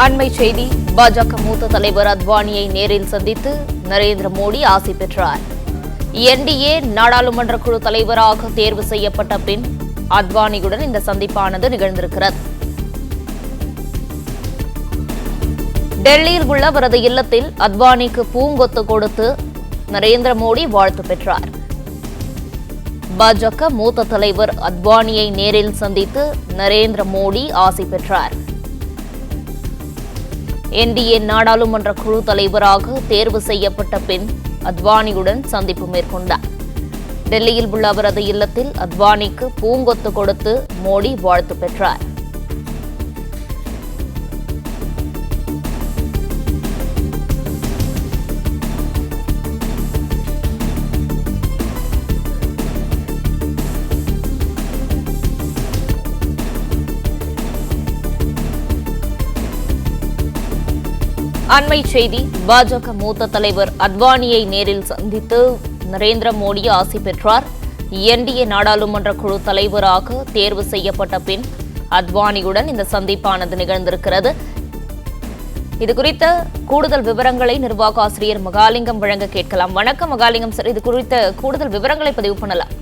அண்மை செய்தி. பாஜக மூத்த தலைவர் அத்வானியை நேரில் சந்தித்து நரேந்திர மோடி ஆசி பெற்றார். என்டிஏ நாடாளுமன்ற குழு தலைவராக தேர்வு செய்யப்பட்ட பின் அத்வானியுடன் இந்த சந்திப்பானது நிகழ்ந்திருக்கிறது. டெல்லியில் உள்ள அவரது இல்லத்தில் அத்வானிக்கு பூங்கொத்து கொடுத்து நரேந்திர மோடி வாழ்த்து பெற்றார். பாஜக மூத்த தலைவர் அத்வானியை நேரில் சந்தித்து நரேந்திர மோடி ஆசி பெற்றார். என்டிஏ நாடாளுமன்ற குழு தலைவராக தேர்வு செய்யப்பட்ட பின் அத்வானியுடன் சந்திப்பு மேற்கொண்டார். டெல்லியில் உள்ள அவரது இல்லத்தில் அத்வானிக்கு பூங்கொத்து கொடுத்து மோடி வாழ்த்து பெற்றார். அண்மை செய்தி. பாஜக மூத்த தலைவர் அத்வானியை நேரில் சந்தித்து நரேந்திர மோடி ஆசி பெற்றார். என்டிஏ நாடாளுமன்ற குழு தலைவராக தேர்வு செய்யப்பட்ட பின் அத்வானியுடன் இந்த சந்திப்பானது நிகழ்ந்திருக்கிறது. இதுகுறித்த கூடுதல் விவரங்களை நிர்வாக ஆசிரியர் மகாலிங்கம் வழங்க கேட்கலாம். வணக்கம் மகாலிங்கம் சார், இது குறித்த கூடுதல் விவரங்களை பதிவு பண்ணலாம்.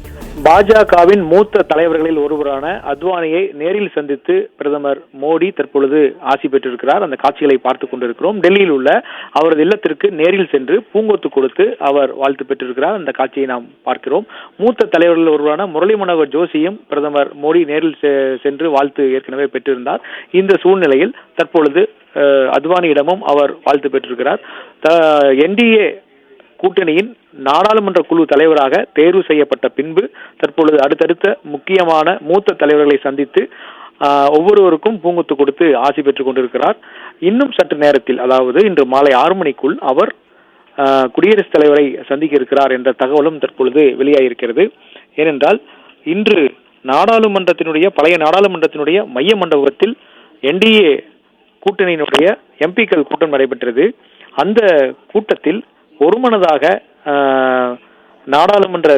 பாஜகவின் மூத்த தலைவர்களில் ஒருவரான அத்வானியை நேரில் சந்தித்து பிரதமர் மோடி தற்பொழுது ஆசி பெற்றிருக்கிறார். அந்த காட்சிகளை பார்த்துக் கொண்டிருக்கிறோம். டெல்லியில் உள்ள அவரது இல்லத்திற்கு நேரில் சென்று பூங்கொத்து கொடுத்து அவர் வாழ்த்து பெற்றிருக்கிறார். அந்த காட்சியை நாம் பார்க்கிறோம். மூத்த தலைவர்களில் ஒருவரான முரளி மனோகர் ஜோஷியும் பிரதமர் மோடி நேரில் சென்று வாழ்த்து ஏற்கனவே பெற்றிருந்தார். இந்த சூழ்நிலையில் தற்பொழுது அத்வானியிடமும் அவர் வாழ்த்து பெற்றிருக்கிறார். என்டிஏ கூட்டணியின் நாடாளுமன்ற குழு தலைவராக தேர்வு செய்யப்பட்ட பின்பு தற்பொழுது அடுத்தடுத்த முக்கியமான மூத்த தலைவர்களை சந்தித்து ஒவ்வொருவருக்கும் பூங்கொத்து கொடுத்து ஆசி பெற்றுக் கொண்டிருக்கிறார். இன்னும் சற்று நேரத்தில், அதாவது இன்று மாலை 6 மணிக்குள் அவர் குடியரசுத் தலைவரை சந்திக்க இருக்கிறார் என்ற தகவலும் தற்பொழுது வெளியாகியிருக்கிறது. ஏனென்றால் இன்று பழைய நாடாளுமன்றத்தினுடைய மைய மண்டபத்தில் என்டிஏ கூட்டணியினுடைய எம்பிக்கள் கூட்டம் நடைபெற்றது. அந்த கூட்டத்தில் ஒருமனதாக நாடாளுமன்ற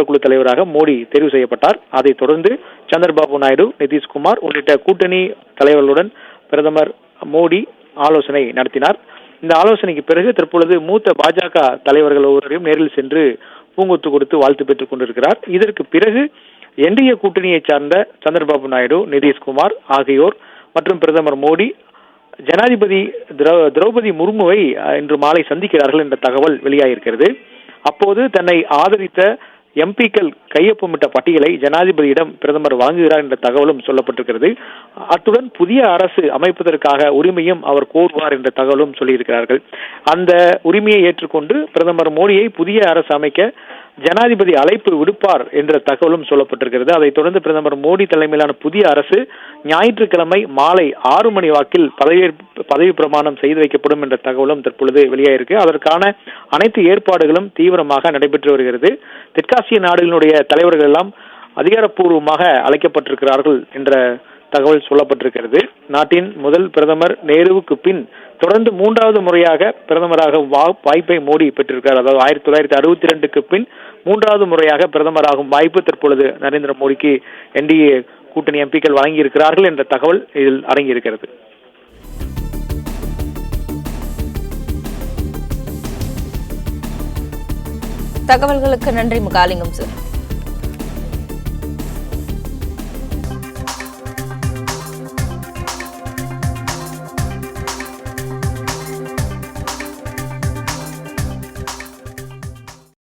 குழு தலைவராக மோடி தேர்வு செய்யப்பட்டார். அதைத் தொடர்ந்து சந்திரபாபு நாயுடு, நிதிஷ்குமார் உள்ளிட்ட கூட்டணி தலைவர்களுடன் பிரதமர் மோடி ஆலோசனை நடத்தினார். இந்த ஆலோசனைக்கு பிறகு தற்பொழுது மூத்த பாஜக தலைவர்கள் ஒவ்வொருவரையும் நேரில் சென்று பூங்கொத்து கொடுத்து வாழ்த்து பெற்றுக் கொண்டிருக்கிறார். இதற்கு பிறகு என்டிஏ கூட்டணியை சார்ந்த சந்திரபாபு நாயுடு, நிதிஷ்குமார் ஆகியோர் மற்றும் பிரதமர் மோடி ஜனாதிபதி திரௌபதி முர்முவை இன்று மாலை சந்திக்கிறார்கள் என்ற தகவல் வெளியாகியிருக்கிறது. அப்போது தன்னை ஆதரித்த எம்பிக்கள் கையொப்பமிட்ட பட்டியலை ஜனாதிபதியிடம் பிரதமர் வழங்குகிறார் என்ற தகவலும் சொல்லப்பட்டிருக்கிறது. அத்துடன் புதிய அரசு அமைப்பதற்காக உரிமையும் அவர் கோருவார் என்ற தகவலும் சொல்லியிருக்கிறார்கள். அந்த உரிமையை ஏற்றுக்கொண்டு பிரதமர் மோடியை புதிய அரசு அமைக்க ஜனாதிபதி அழைப்பு விடுப்பார் என்ற தகவலும் சொல்லப்பட்டிருக்கிறது. அதைத் தொடர்ந்து பிரதமர் மோடி தலைமையிலான புதிய அரசு ஞாயிற்றுக்கிழமை மாலை 6 மணி வாக்கில் பதவி பிரமாணம் செய்து வைக்கப்படும் என்ற தகவலும் தற்பொழுது வெளியாயிருக்கு. அதற்கான அனைத்து ஏற்பாடுகளும் தீவிரமாக நடைபெற்று வருகிறது. தெற்காசிய நாடுகளுடைய தலைவர்கள் எல்லாம் அதிகாரப்பூர்வமாக அழைக்கப்பட்டிருக்கிறார்கள் என்ற தகவல் சொல்லப்பட்டிருக்கிறது. நாட்டின் முதல் பிரதமர் நேருவுக்கு பின் தொடர்ந்து 3வது முறையாக பிரதமராக வாய்ப்பை மோடி பெற்றிருக்கிறார். அதாவது 1962க்கு பின் 3வது முறையாக பிரதமராகும் வாய்ப்பு தற்பொழுது நரேந்திர மோடிக்கு என்டிஏ கூட்டணி எம்பிக்கள் வழங்கியிருக்கிறார்கள் என்ற தகவல் இதில் அடங்கியிருக்கிறது. தகவல்களுக்கு நன்றி மகாலிங்கம் சார்.